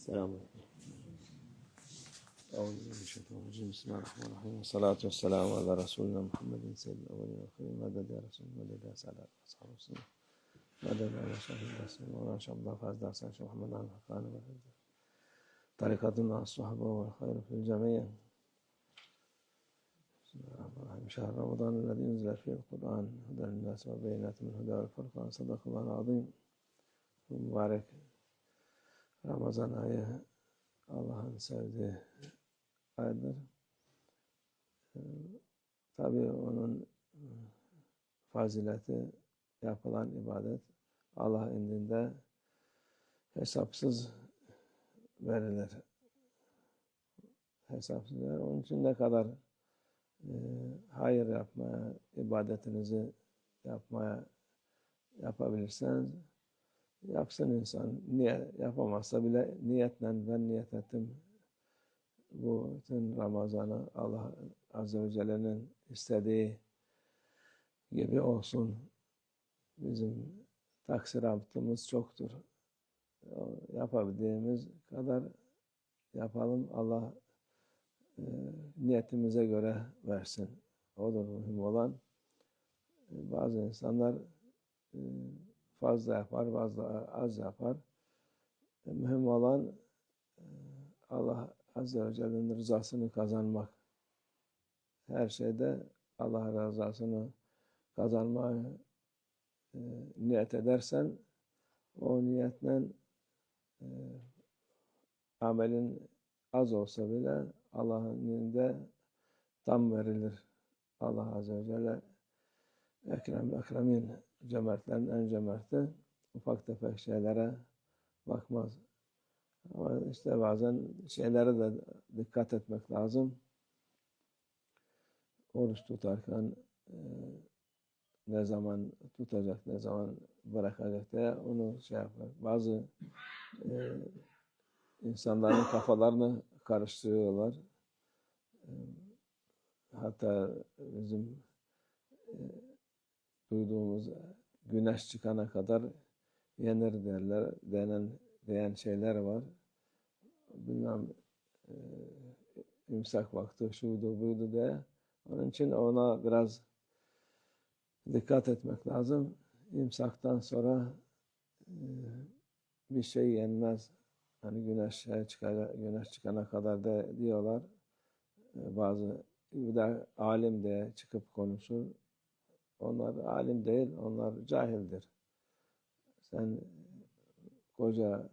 السلام عليكم. أعوذ بالله من الشيطان الرجيم. بسم الله الرحمن الرحيم. والصلاة والسلام على رسولنا محمد سيد الأولين والآخرين. مدد يا رسول مدد يا سعادة أصحاب السنة مدد يا شهيد الرسول وما شاء الله فاز درسان شيخ محمد عن الحقان والحفظ طريقتنا الصحبة والخير في الجميع. بسم الله الرحمن الرحيم. شهر رمضان الذي أنزل فيه القرآن هدى للناس وبينات من الهدى والفرقان. صدق الله العظيم. Mübarek Ramazan ayı Allah'ın sevdiği aydır. Tabii onun fazileti, yapılan ibadet Allah indinde hesapsız verilir. Hesapsız verilir. Onun için ne kadar hayır yapmaya, ibadetinizi yapabilirseniz yapsın insan. Yapamazsa bile niyetle ben niyet ettim. Bu bütün Ramazan'ı Allah Azze ve Celle'nin istediği gibi olsun. Bizim taksiratımız çoktur. Yapabildiğimiz kadar yapalım. Allah niyetimize göre versin. Odur mühim olan. Bazı insanlar fazla yapar, bazı az yapar. Mühim olan Allah Azze ve Celle'nin rızasını kazanmak. Her şeyde Allah rızasını kazanmaya niyet edersen o niyetle amelin az olsa bile Allah'ın indinde tam verilir. Allah Azze ve Celle Ekrem'in cömertlerin en cömerti, ufak tefek şeylere bakmaz. Ama işte bazen şeylere de dikkat etmek lazım. Oruç tutarken ne zaman tutacak, ne zaman bırakacak diye onu yapar. Bazı insanların kafalarını karıştırıyorlar. Hatta bizim duyduğumuz güneş çıkana kadar yenir derler, diyen şeyler var. Bilmem imsak vakti şuydu buydu diye. Onun için ona biraz dikkat etmek lazım. İmsaktan sonra bir şey yenmez. Hani güneş çıkana kadar da diyorlar. Bazı bir de alim de çıkıp konuşur. Onlar alim değil, onlar cahildir. Sen koca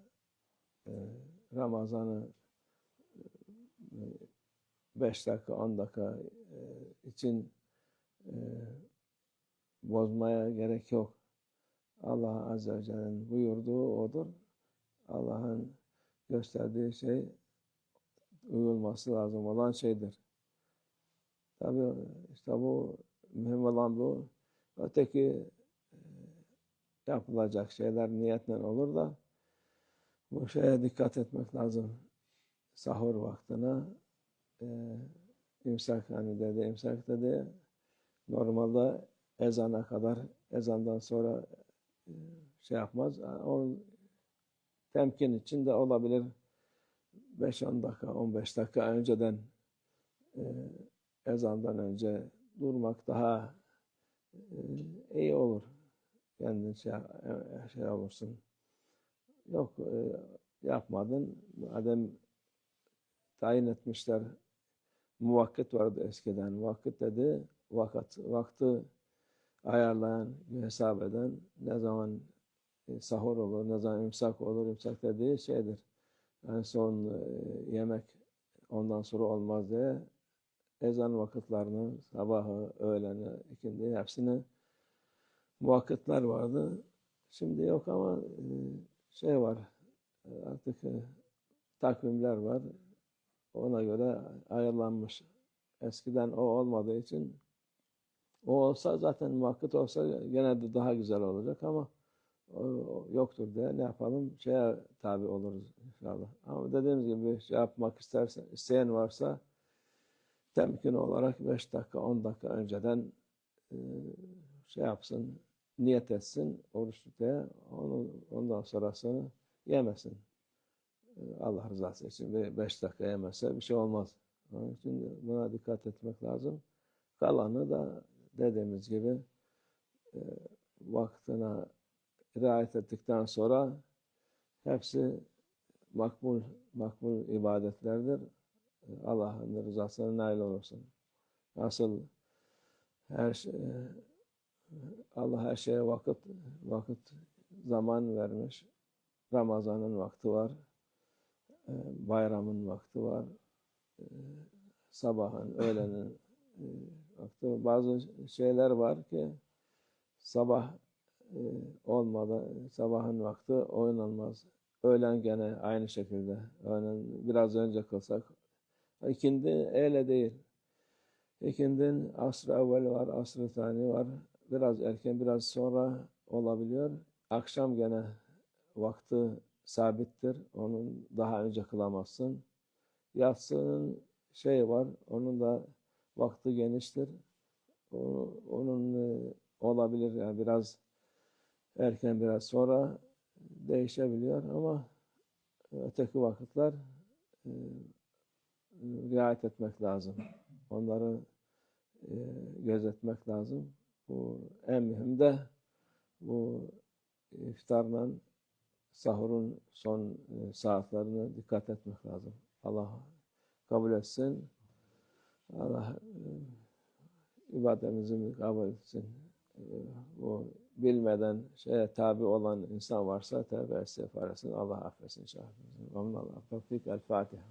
Ramazan'ı 5 dakika, 10 dakika için bozmaya gerek yok. Allah Azze ve Celle'nin buyurduğu odur. Allah'ın gösterdiği şey uyulması lazım olan şeydir. Tabii işte bu mühim olan bu. Öteki yapılacak şeyler niyetle olur da bu şeye dikkat etmek lazım. Sahur vaktine imsak imsak dedi. Normalde ezana kadar, ezandan sonra yapmaz. O temkin için de olabilir. 5-10 dakika, 15 dakika önceden ezandan önce durmak daha iyi olur. Kendin şey olursun. Yok yapmadın. Madem tayin etmişler, muvakkit vardı eskiden. Muvakkit dedi, vakti ayarlayan, hesap eden, ne zaman sahur olur, ne zaman imsak olur, imsak dediği şeydir. En son yemek ondan sonra olmaz diye ezan vakitlerini, sabahı, öğleni, ikindi hepsini vakitler vardı. Şimdi yok ama şey var, artık takvimler var. Ona göre ayarlanmış. Eskiden o olmadığı için o olsa zaten vakit olsa gene de daha güzel olacak ama o yoktur diye ne yapalım? Şeye tabi oluruz inşallah. Ama dediğimiz gibi şey yapmak isteyen varsa temkin olarak 5 dakika, 10 dakika önceden şey yapsın, niyet etsin, oruç tutmaya, ondan sonrasını yemesin. Allah rızası için bir 5 dakika yemese bir şey olmaz. Onun için buna dikkat etmek lazım. Kalanı da dediğimiz gibi e, vaktine riayet ettikten sonra hepsi makbul ibadetlerdir. Allah'ın rızasına nail olursun. Nasıl her şey, Allah her şeye vakit zaman vermiş. Ramazan'ın vakti var, bayramın vakti var, sabahın, öğlenin vakti var. Bazı şeyler var ki sabah olmadan sabahın vakti oynanmaz. Öğlen gene aynı şekilde. Öğlen biraz önce kılsak. İkindi öyle değil. İkindinin asr-ı evvel var, asr-ı tani var. Biraz erken, biraz sonra olabiliyor. Akşam gene vakti sabittir. Onun daha önce kılamazsın. Yatsının şey var, onun da vakti geniştir. Onun olabilir yani biraz erken biraz sonra değişebiliyor ama öteki vakitler e, riayet etmek lazım. Onları gözetmek lazım. Bu en mühim de bu iftarla sahurun son saatlerine dikkat etmek lazım. Allah kabul etsin. Allah ibadetimizi kabul etsin. Bu bilmeden şeye tabi olan insan varsa tevbe istiğfar etsin. Allah affetsin inşallah. Allah tevfik. El Fatiha.